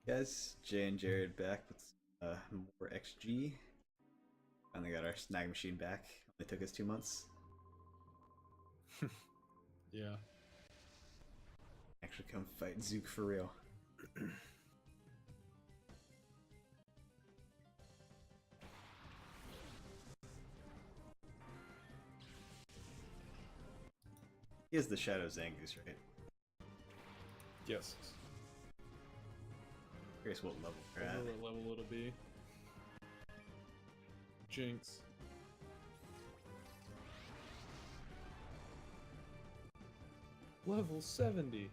Guys, Jay and Jared back with more XG. Finally got our snag machine back. Only took us 2 months. Yeah. Actually come fight Zook for real. He is the Shadow Zangoose, right? Yes. Curious what level I they're at. wonder what level it'll be. Jinx. Level 70.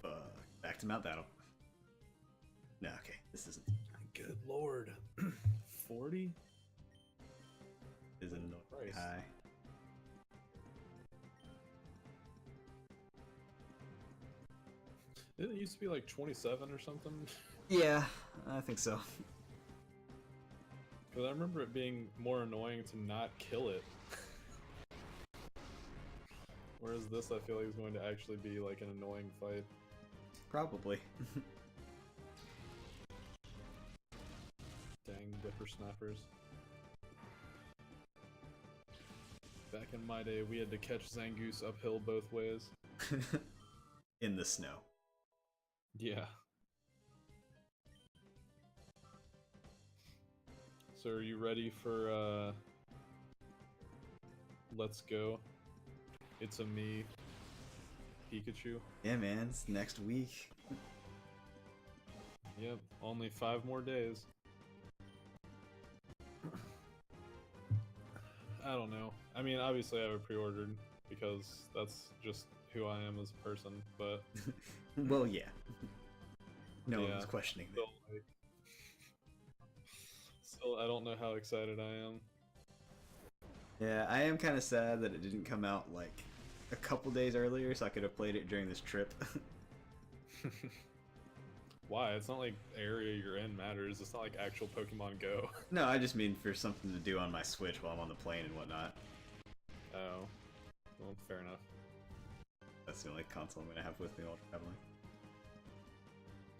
Fuck. Back to Mount Battle. No, okay. This isn't. Good lord. 40? Isn't Christ. high. Didn't it used to be like 27 or something? Yeah, I think so. Because I remember it being more annoying to not kill it. Whereas this, I feel like, is going to actually be like an annoying fight. Probably. Dang whippersnappers. Back in my day, we had to catch Zangoose uphill both ways. In the snow. Yeah. So are you ready for, Let's Go? It's a me, Pikachu. Yeah, man. It's next week. Yep, only 5 more days. I don't know. I mean, obviously I have it pre-ordered because that's just who I am as a person, but... Well, yeah. No yeah, one was questioning that. Still, I don't know how excited I am. Yeah, I am kind of sad that it didn't come out like a couple days earlier, so I could have played it during this trip. Why? It's not like area you're in matters. It's not like actual Pokemon Go. No, I just mean for something to do on my Switch while I'm on the plane and whatnot. Oh. Well, fair enough. That's the only console I'm gonna have with me while traveling.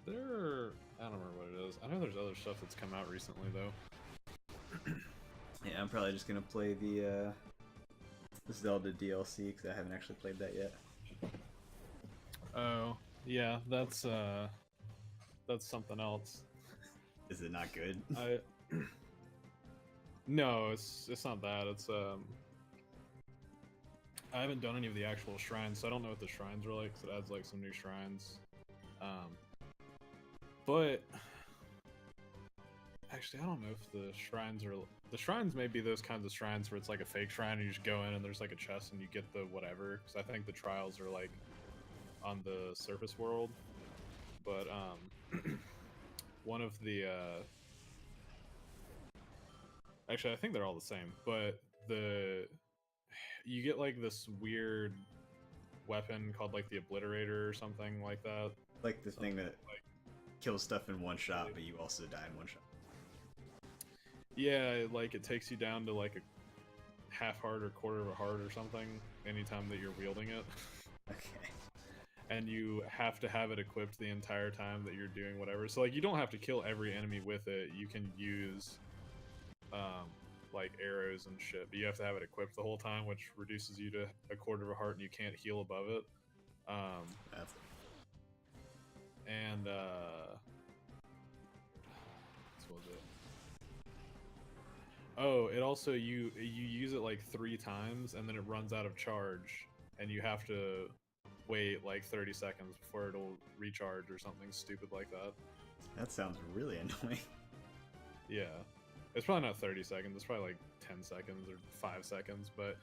I don't remember what it is. I know there's other stuff that's come out recently, though. Yeah, I'm probably just gonna play the Zelda DLC because I haven't actually played that yet. Oh, yeah, that's something else. Is it not good? No, it's not that. It's I haven't done any of the actual shrines, so I don't know what the shrines are like. 'Cause it adds like some new shrines. But actually, I don't know if the shrines are. The shrines may be those kinds of shrines where it's like a fake shrine, and you just go in and there's like a chest and you get the whatever. Because I think the trials are like on the surface world. But one of the actually, I think they're all the same. But you get like this weird weapon called like the Obliterator or something like that. Like the thing that like kills stuff in one shot, but you also die in one shot. Yeah, like it takes you down to like a half heart or quarter of a heart or something anytime that you're wielding it. Okay. And you have to have it equipped the entire time that you're doing whatever. So like you don't have to kill every enemy with it. You can use like arrows and shit, but you have to have it equipped the whole time, which reduces you to a quarter of a heart and you can't heal above it. That's... And what was it? Oh, it also you use it like 3 times and then it runs out of charge and you have to wait like 30 seconds before it'll recharge or something stupid like that. That sounds really annoying. Yeah. It's probably not 30 seconds, it's probably like 10 seconds or 5 seconds, but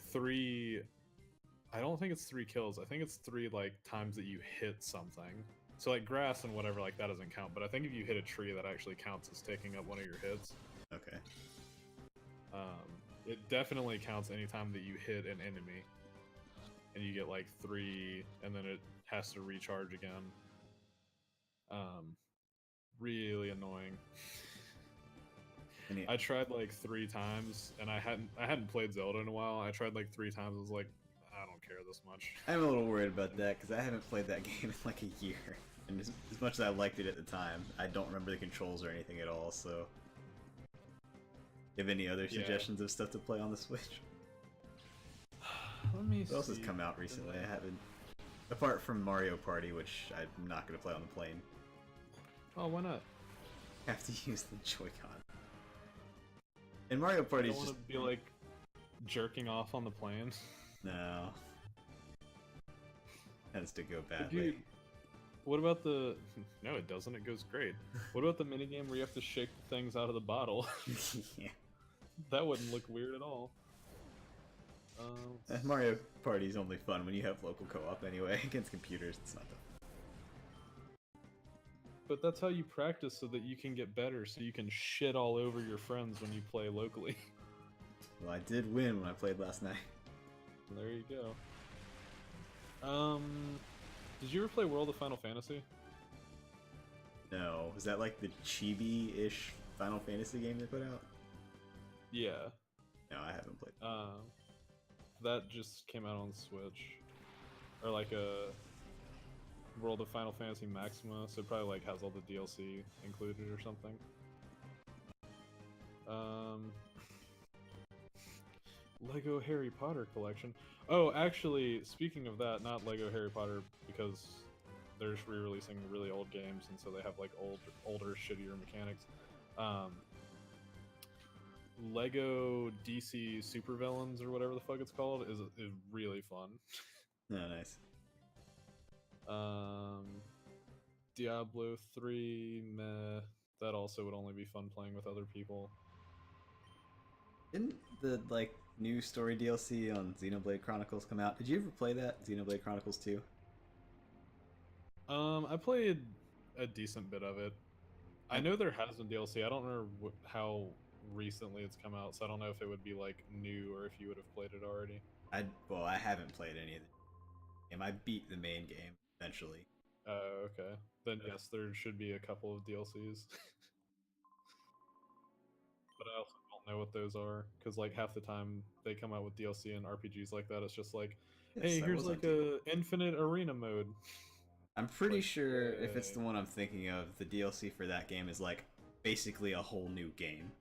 3 I don't think it's 3 kills. I think it's 3 like times that you hit something. So like grass and whatever like that doesn't count, but I think if you hit a tree that actually counts as taking up one of your hits. Okay. It definitely counts anytime that you hit an enemy. And you get like 3 and then it has to recharge again. Really annoying. I tried like 3 times and I hadn't played Zelda in a while. I tried like 3 times. I was like, I don't care this much. I'm a little worried about that because I haven't played that game in like a year. And as much as I liked it at the time, I don't remember the controls or anything at all, so... You have any other suggestions of stuff to play on the Switch? Let me see. What else has come out recently? I haven't... Apart from Mario Party, which I'm not going to play on the plane. Oh, why not? I have to use the Joy-Con. And Mario Party is just... just... want to be like jerking off on the plane. No. Tends to go badly. Dude, what about the... No, it doesn't. It goes great. What about the minigame where you have to shake the things out of the bottle? Yeah. That wouldn't look weird at all. Mario Party is only fun when you have local co-op anyway. Against computers, it's not that fun. But that's how you practice so that you can get better, so you can shit all over your friends when you play locally. Well, I did win when I played last night. There you go. Did you ever play World of Final Fantasy? No. Was that like the chibi-ish Final Fantasy game they put out? Yeah. No, I haven't played. That just came out on Switch. Or like a World of Final Fantasy Maxima, so it probably like has all the DLC included or something. Lego Harry Potter collection. Oh, actually, speaking of that, not Lego Harry Potter, because they're just re-releasing really old games, and so they have like older, shittier mechanics. Lego DC Supervillains or whatever the fuck it's called is really fun. No, nice. Diablo 3, meh. That also would only be fun playing with other people. Didn't the like new story DLC on Xenoblade Chronicles come out? Did you ever play that? Xenoblade Chronicles 2? I played a decent bit of it. I know there has been DLC. I don't know how recently it's come out, so I don't know if it would be like new or if you would have played it already. Well, I haven't played any of the game. I beat the main game eventually. Oh, okay. Then yes, there should be a couple of DLCs. But I also don't know what those are, because like half the time they come out with DLC and RPGs like that, it's just like, Yes, hey, that here's was like on a infinite arena mode. I'm pretty Like, sure if it's the one I'm thinking of, the DLC for that game is like basically a whole new game.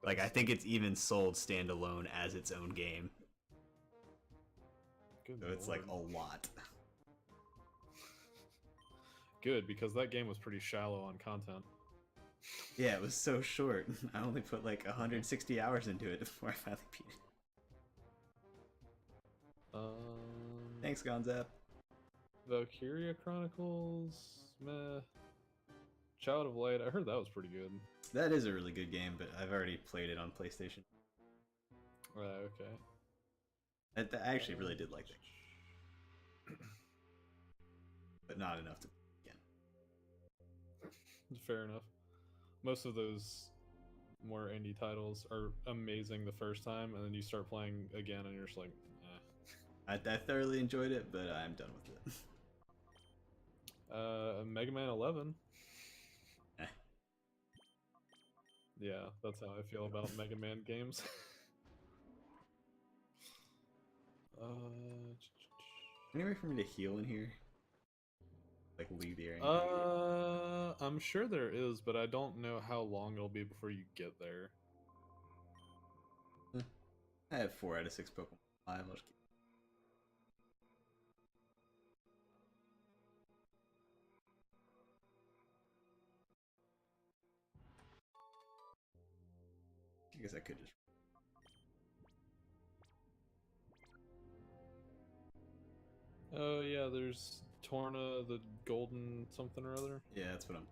Like, I think it's even sold standalone as its own game. Good So it's like a lord. lot. Good, because that game was pretty shallow on content. Yeah, it was so short. I only put like 160 hours into it before I finally beat it. Thanks, Gonzap. Valkyria Chronicles, meh. Child of Light, I heard that was pretty good. That is a really good game, but I've already played it on PlayStation. Okay. I actually really did like it. But not enough to again. Fair enough. Most of those more indie titles are amazing the first time, and then you start playing again and you're just like, eh. I thoroughly enjoyed it, but I'm done with it. Mega Man 11. Eh. Yeah, that's how I feel about Mega Man games. Any way for me to heal in here? Like leave the area? I'm sure there is, but I don't know how long it'll be before you get there. I have 4 out of 6 Pokemon alive. I'll just keep... I guess I could just... Oh yeah, there's Torna, the golden something or other. Yeah, that's what I'm...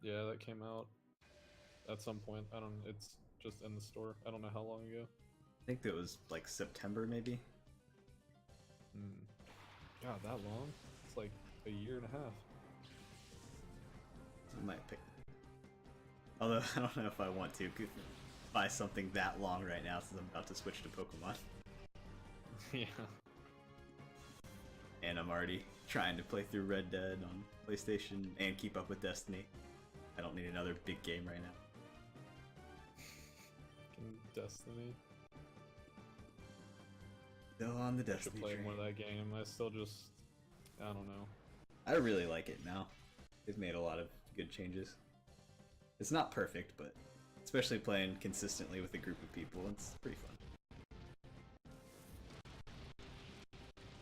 Yeah, that came out at some point. I don't. It's just in the store. I don't know how long ago. I think that was like September, maybe? God, that long? It's like a year and a half. I might pick... Although, I don't know if I want to buy something that long right now since I'm about to switch to Pokemon. Yeah. And I'm already trying to play through Red Dead on PlayStation and keep up with Destiny. I don't need another big game right now. Fucking Destiny. Still on the I should Destiny play train. more of that game. I still just, I don't know. I really like it now. They've made a lot of good changes. It's not perfect, but especially playing consistently with a group of people, it's pretty fun.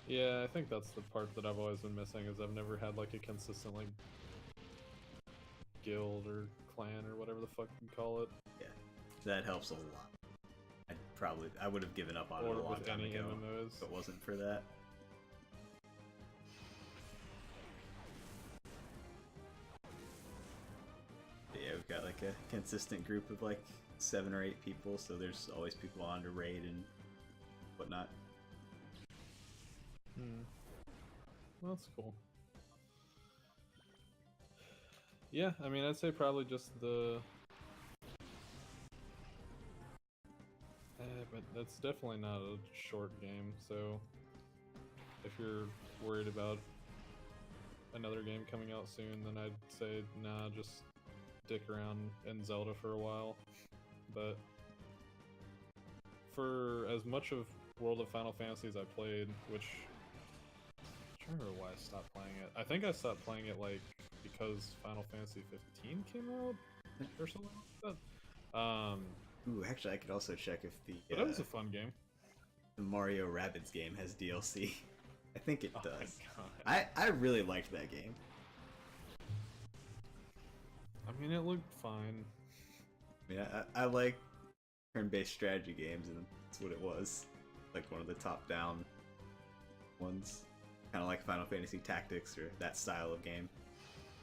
Yeah, I think that's the part that I've always been missing, is I've never had like a consistent like guild or clan or whatever the fuck you call it. Yeah, that helps a lot. I would have given up on it Or a long with time any ago MMOs. if it wasn't for that. But yeah, we've got like a consistent group of like 7 or 8 people, so there's always people on to raid and whatnot. Well, that's cool. Yeah, I mean, I'd say probably just the... but that's definitely not a short game, so... If you're worried about another game coming out soon, then I'd say, nah, just dick around in Zelda for a while. But... for as much of World of Final Fantasy as I played, which... I'm trying to remember why I stopped playing it. I think I stopped playing it, like, because Final Fantasy 15 came out? Or something like that. Ooh, actually, I could also check if But that was a fun game. the Mario Rabbids game has DLC. I think it does. My God. I really liked that game. I mean, it looked fine. I mean, I like turn-based strategy games, and that's what it was. Like one of the top-down ones. Kind of like Final Fantasy Tactics or that style of game.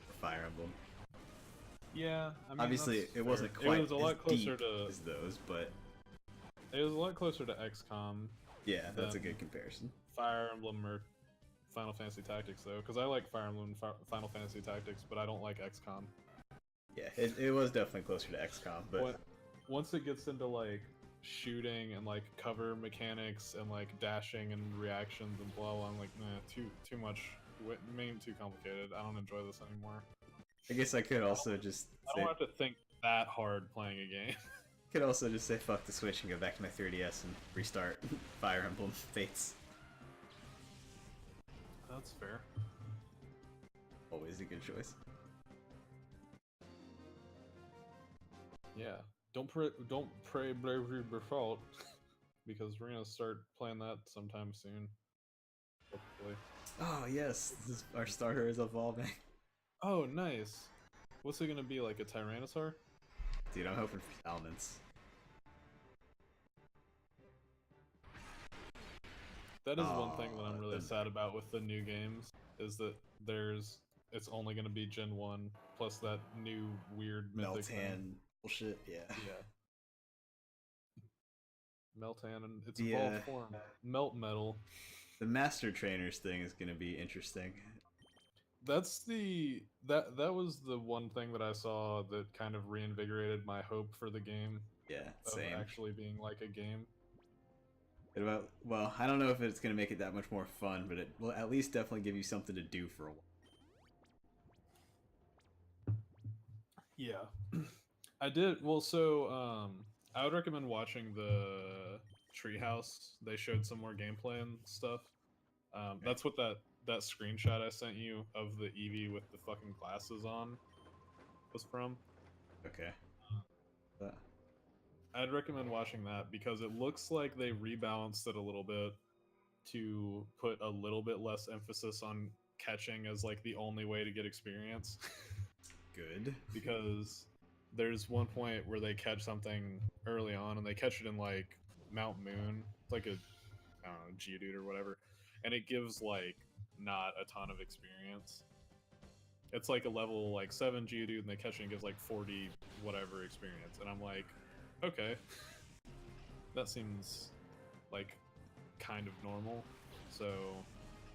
Or Fire Emblem. Yeah, I mean, Obviously, that's it wasn't fair. quite It was a lot as closer deep to. as those, but It was a lot closer to XCOM, yeah, that's a good comparison. Fire Emblem, or Final Fantasy Tactics, though, because I like Fire Emblem, and Final Fantasy Tactics, but I don't like XCOM. Yeah, it was definitely closer to XCOM, but Once it gets into like shooting and like cover mechanics and like dashing and reactions and blah blah, I'm like, nah, too much, maybe too complicated. I don't enjoy this anymore. I guess I could also just I say, don't have to think that hard playing a game. could also just say fuck the Switch and go back to my 3DS and restart Fire Emblem Fates. That's fair. Always a good choice. Yeah. Don't pray bravery default, because we're gonna start playing that sometime soon. Hopefully. Oh yes, our starter is evolving. Oh, nice. What's it gonna be, like a Tyrannosaur? Dude, I'm hoping for Salmons. That is one thing that I'm really sad about with the new games, is that it's only gonna be Gen 1 plus that new weird mythic thing. Meltan bullshit, yeah. Yeah. Meltan and its evolved form. Melt Metal. The Master Trainers thing is gonna be interesting. That's that was the one thing that I saw that kind of reinvigorated my hope for the game. Yeah, of same. actually being like a game. Well, I don't know if it's gonna make it that much more fun, but it will at least definitely give you something to do for a while. Yeah. I did. Well, so I would recommend watching the Treehouse. They showed some more gameplay and stuff. That's what that screenshot I sent you of the Eevee with the fucking glasses on was from. Okay. I'd recommend watching that because it looks like they rebalanced it a little bit to put a little bit less emphasis on catching as like the only way to get experience. Good. Because there's one point where they catch something early on and they catch it in like Mount Moon. It's like a, I don't know, Geodude or whatever. And it gives like not a ton of experience. It's like a level like 7 Geodude and they catch it and gives like 40 whatever experience. And I'm like, okay. That seems like kind of normal. So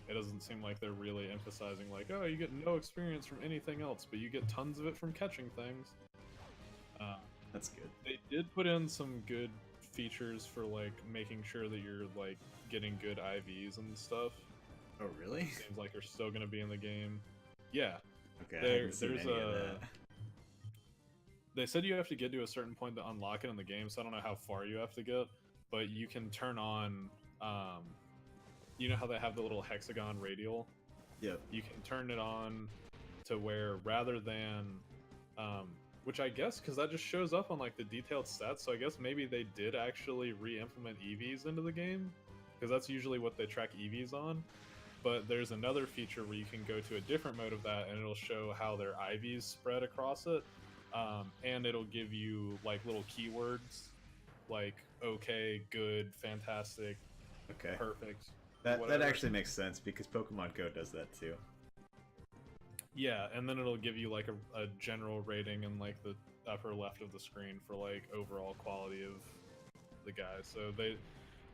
it doesn't seem like they're really emphasizing like, oh, you get no experience from anything else, but you get tons of it from catching things. That's good. They did put in some good features for like making sure that you're like getting good IVs and stuff. Oh, really? Seems like they're still gonna be in the game. Yeah. Okay. There's a they said you have to get to a certain point to unlock it in the game, so I don't know how far you have to get, but you can turn on, you know how they have the little hexagon radial? Yep. You can turn it on to where rather than, which I guess, because that just shows up on like the detailed stats, so I guess maybe they did actually re-implement EVs into the game, because that's usually what they track EVs on. But there's another feature where you can go to a different mode of that, and it'll show how their IVs spread across it, and it'll give you like little keywords, like okay, good, fantastic, Okay. perfect. That whatever. actually makes sense because Pokemon Go does that too. Yeah, and then it'll give you like a general rating in like the upper left of the screen for like overall quality of the guy. So they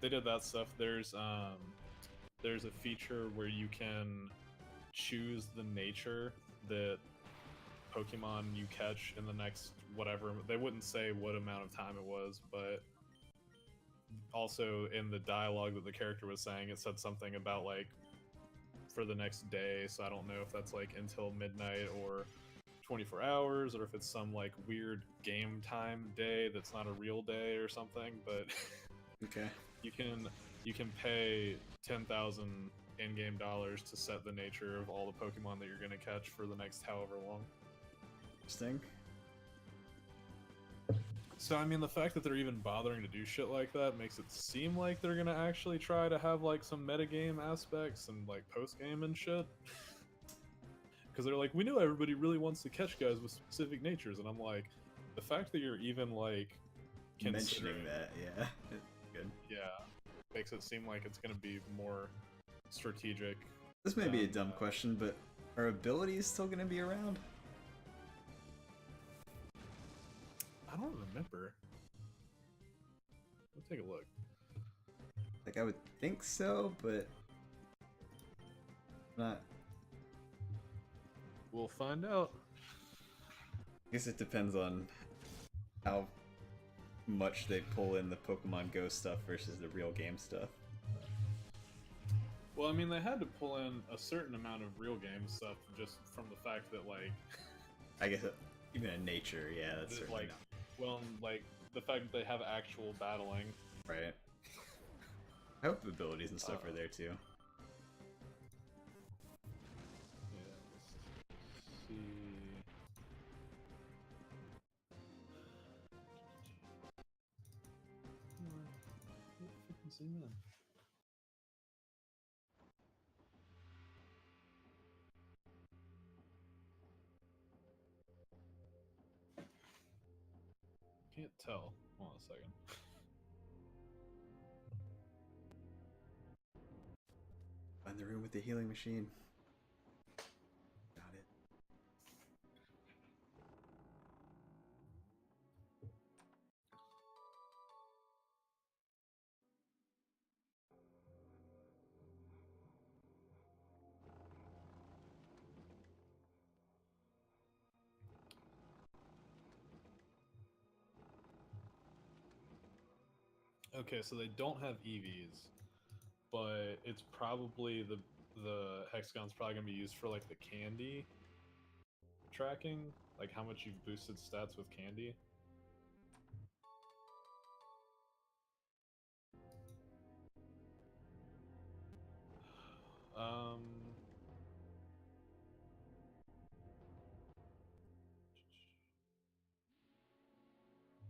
did that stuff. There's a feature where you can choose the nature that Pokemon you catch in the next whatever. They wouldn't say what amount of time it was, but also in the dialogue that the character was saying, it said something about like for the next day. So I don't know if that's like until midnight or 24 hours, or if it's some like weird game time day that's not a real day or something. But Okay. you can pay 10,000 in-game dollars to set the nature of all the Pokemon that you're gonna catch for the next however long. Interesting. So I mean, the fact that they're even bothering to do shit like that makes it seem like they're gonna actually try to have like some metagame aspects and like post-game and shit. Because they're like, we know everybody really wants to catch guys with specific natures, and I'm like, the fact that you're even like Mentioning that, yeah. Good. yeah, makes it seem like it's gonna be more strategic. This may be a dumb question, but are abilities still gonna be around? I don't remember. Let's take a look. Like, I would think so, but not. We'll find out. I guess it depends on how much they pull in the Pokemon Go stuff versus the real game stuff. Well, I mean, they had to pull in a certain amount of real game stuff just from the fact that, like, I guess even in nature, yeah, that's certainly like, well, like the fact that they have actual battling. right. I hope abilities and stuff are there too. Yeah, let's see. Zoom in. Can't tell. Hold on a second. Find the room with the healing machine. Got it. Okay, so they don't have EVs, but it's probably the hexagon's probably gonna be used for like the candy tracking, like how much you've boosted stats with candy. Um,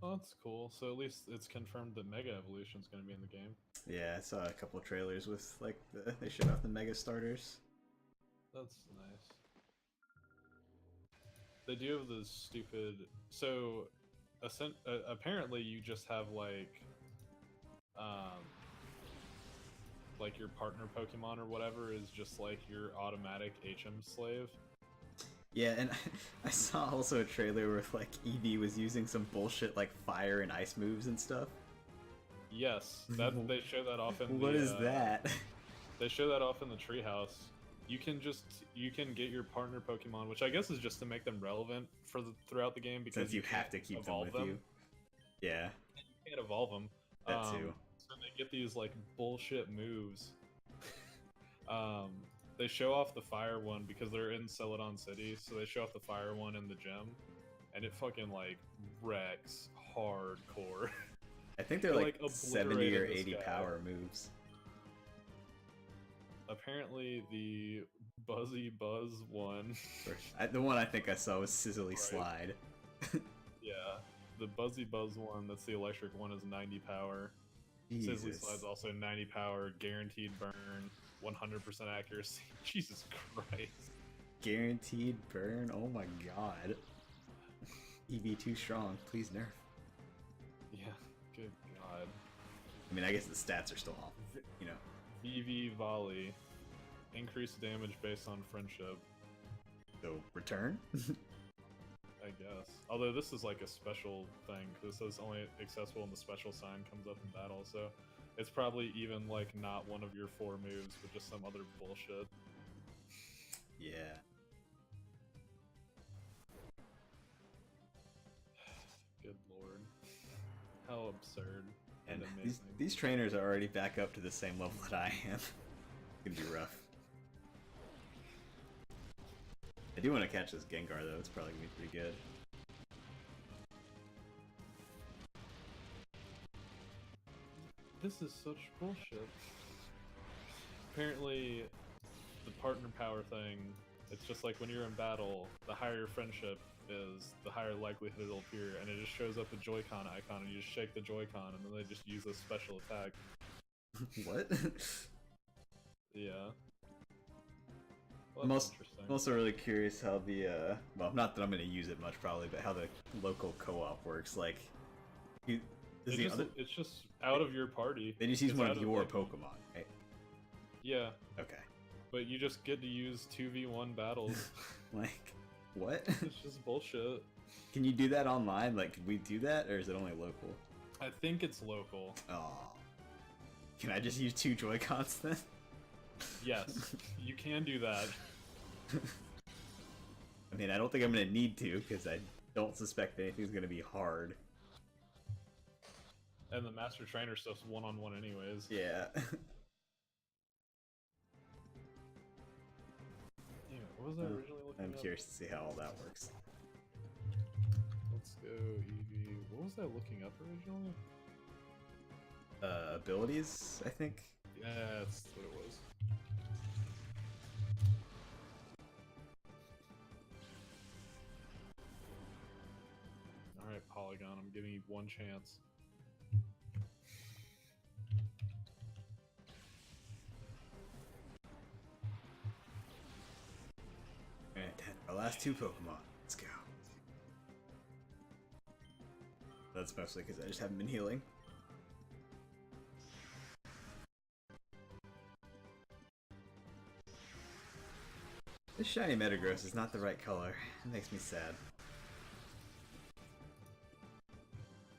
oh, that's cool. So at least it's confirmed that Mega Evolution's gonna be in the game. Yeah, I saw a couple trailers with like they showed off the Mega Starters. That's nice. They do have this stupid. So, apparently, you just have like your partner Pokemon or whatever is just like your automatic HM slave. Yeah, and I saw also a trailer where like Eevee was using some bullshit like fire and ice moves and stuff. Yes, that they show that off in What is that? They show that off in the treehouse. You can get your partner Pokemon, which I guess is just to make them relevant for throughout the game, because Since you have to keep them with you. Yeah. You can't evolve them. That too. So they get these like bullshit moves. They show off the fire one because they're in Celadon City, so they show off the fire one in the gym, and it fucking like wrecks hardcore. I think they're It, like 70 or obliterated this 80 guy. power moves. Apparently, the Buzzy Buzz one. The one I think I saw was Sizzly Right. Slide. Yeah, the Buzzy Buzz one, that's the electric one, is 90 power. Sizzly Jesus. Slide's also 90 power, guaranteed burn, 100% accuracy. Jesus Christ. Guaranteed burn? Oh my god. EV too strong. Please nerf. Yeah, good god. I mean, I guess the stats are still off. You know. VV Volley. Increased damage based on friendship. So, return? I guess. Although this is like a special thing, because this is only accessible when the special sign comes up in battle, so it's probably even like not one of your 4 moves, but just some other bullshit. Yeah. Good lord. How absurd And and amazing. these trainers are already back up to the same level that I am. It's gonna be rough. I do want to catch this Gengar though, it's probably gonna be pretty good. This is such bullshit. Apparently, the partner power thing, it's just like when you're in battle, the higher your friendship is, the higher likelihood it'll appear, and it just shows up a Joy-Con icon, and you just shake the Joy-Con, and then they just use a special attack. What? Yeah. I'm Well, also, that's interesting. I'm also really curious how the, well, not that I'm gonna use it much probably, but how the local co-op works. Like, It's just out of your party. They just use It's one out of your like, Pokemon, right? Yeah, Okay. but you just get to use 2v1 battles. Like, what? It's just bullshit. Can you do that online? Like, can we do that, or is it only local? I think it's local. Oh. Can I just use 2 Joy-Cons then? Yes, you can do that. I mean, I don't think I'm gonna need to, because I don't suspect anything's gonna be hard. And the Master Trainer stuff's one-on-one anyways. Yeah. Yeah, what was I originally looking I'm up? curious to see how all that works. Let's go EV. What was I looking up originally? Abilities, I think? Yeah, that's what it was. Alright, Polygon, I'm giving you one chance. Alright, our last 2 Pokemon. Let's go. That's mostly because I just haven't been healing. This shiny Metagross is not the right color. It makes me sad.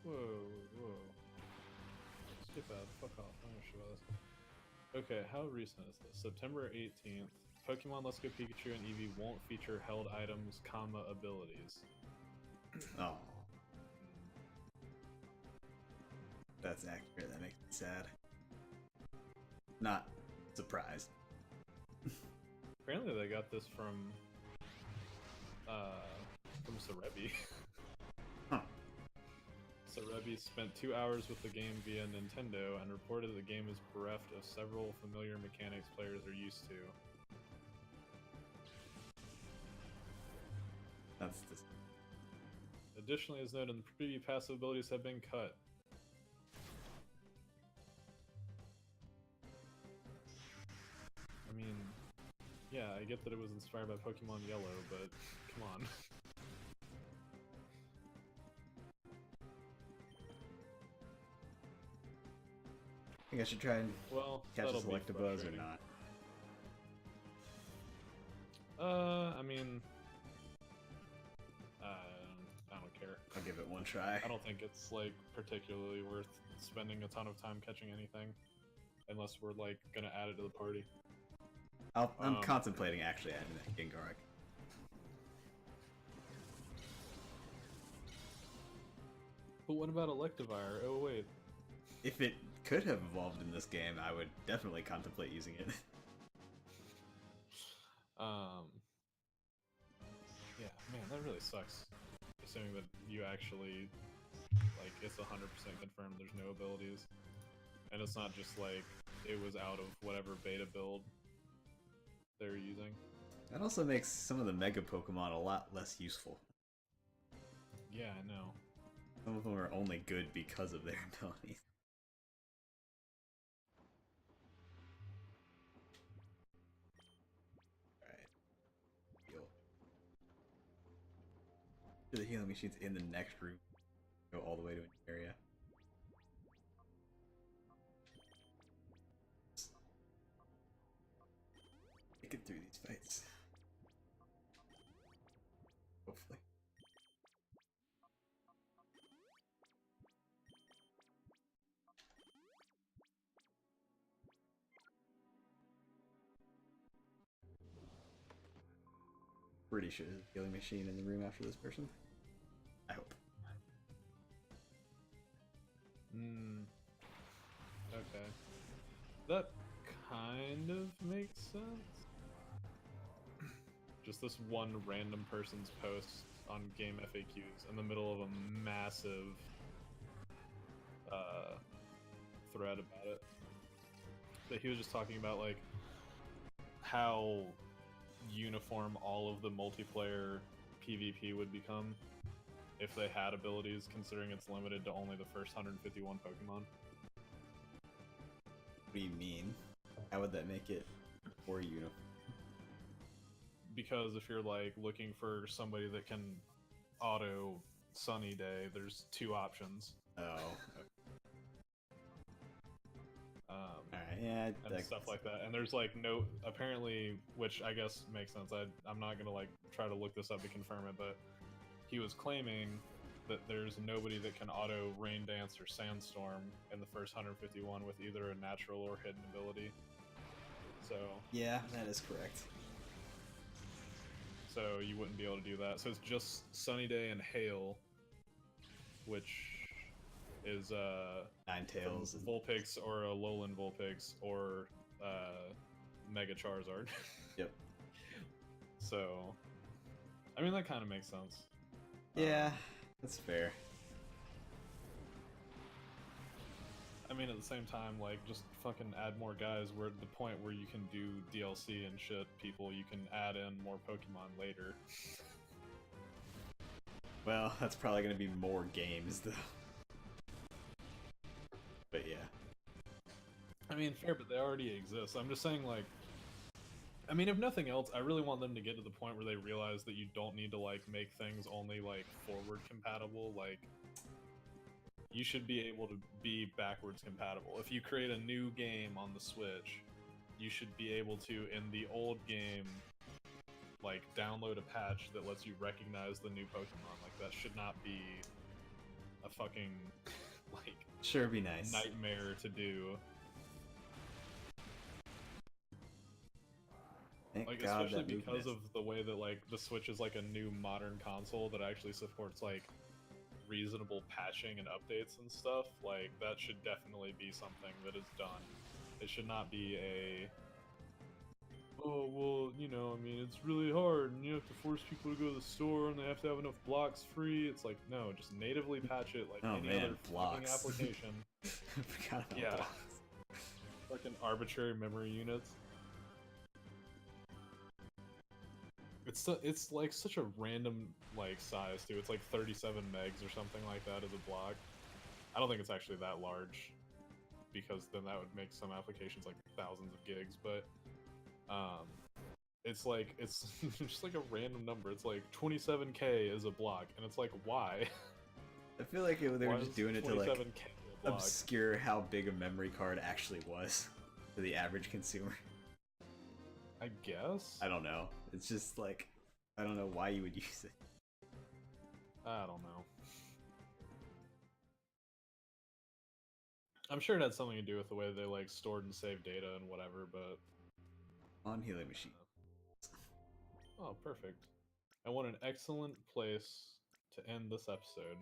Whoa, whoa. Skip that. Fuck off. I'm gonna show this. Okay, how recent is this? September 18th. Pokemon Let's Go Pikachu and Eevee won't feature held items, comma, abilities. Oh. That's accurate. That makes me sad. Not surprised. Apparently they got this from Cerebi. Huh. Cerebi spent 2 hours with the game via Nintendo and reported the game is bereft of several familiar mechanics players are used to. That's just... Additionally, as noted, the preview passive abilities have been cut. I mean, yeah, I get that it was inspired by Pokemon Yellow, but come on. I think I should try and Well, catch a that'll be Selectabuzz or frustrating. not. I mean, I don't care. I'll give it one try. I don't think it's like particularly worth spending a ton of time catching anything, unless we're like gonna add it to the party. I'm contemplating actually adding that Gengar. But what about Electivire? Oh wait. If it could have evolved in this game, I would definitely contemplate using it. Yeah, man, that really sucks. assuming that you actually, like, it's 100% confirmed there's no abilities. And it's not just like it was out of whatever beta build they're using. That also makes some of the Mega Pokemon a lot less useful. Yeah, I know. Some of them are only good because of their abilities. The healing machine's in the next room. Go all the way to an area. Make it through these fights. Hopefully. Pretty sure there's a healing machine in the room after this person. I hope. Okay. That kind of makes sense. Just this one random person's post on game FAQs in the middle of a massive thread about it. That he was just talking about, like, how uniform all of the multiplayer PvP would become if they had abilities, considering it's limited to only the first 151 Pokemon. What do you mean? How would that make it more uniform? Because if you're, like, looking for somebody that can auto Sunny Day, there's 2 options. Oh. Alright, yeah. And stuff like that. And there's, like, no... Apparently, which I guess makes sense. I'm not gonna, like, try to look this up to confirm it, but he was claiming that there's nobody that can auto Rain Dance or Sandstorm in the first 151 with either a natural or hidden ability. So... Yeah, that is correct. So you wouldn't be able to do that. So it's just Sunny Day and Hail, which is Ninetales and Vulpix or a Alolan Vulpix or Mega Charizard. Yep. So, I mean, that kind of makes sense. Yeah, that's fair. I mean, at the same time, like, just fucking add more guys. We're at the point where you can do DLC and shit. People, you can add in more Pokemon later. Well, that's probably gonna be more games, though. But yeah. I mean, fair, but they already exist. I'm just saying, like... I mean, if nothing else, I really want them to get to the point where they realize that you don't need to, like, make things only, like, forward compatible. Like, you should be able to be backwards compatible. If you create a new game on the Switch, you should be able to, in the old game, like, download a patch that lets you recognize the new Pokemon. Like, that should not be a fucking, like... Sure, be nice. Nightmare to do. Thank like, God especially that because of the way that, like, the Switch is like a new modern console that actually supports, like, reasonable patching and updates and stuff. Like, that should definitely be something that is done. It should not be a, oh, well, you know, I mean, it's really hard and you have to force people to go to the store and they have to have enough blocks free. It's like, no, just natively patch it like any other fucking application. I forgot about Yeah. blocks. Fucking arbitrary memory units. It's like such a random, like, size too. It's like 37 megs or something like that as a block. I don't think it's actually that large, because then that would make some applications like thousands of gigs, but it's like, it's just like a random number. It's like 27k is a block, and it's like, why? I feel like they were just doing it to, like, 27K a block? obscure how big a memory card actually was for the average consumer. I guess? I don't know. It's just like, I don't know why you would use it. I don't know. I'm sure it had something to do with the way they, like, stored and saved data and whatever, but... On healing machine. Oh, perfect. And what an excellent place to end this episode.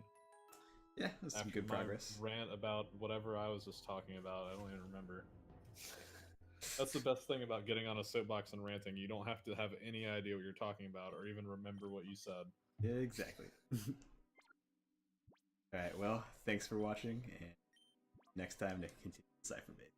Yeah, that's some good progress. Rant about whatever I was just talking about. I don't even remember. That's the best thing about getting on a soapbox and ranting. You don't have to have any idea what you're talking about or even remember what you said. Yeah, exactly. Alright, well, thanks for watching, and next time to continue Cypher Base.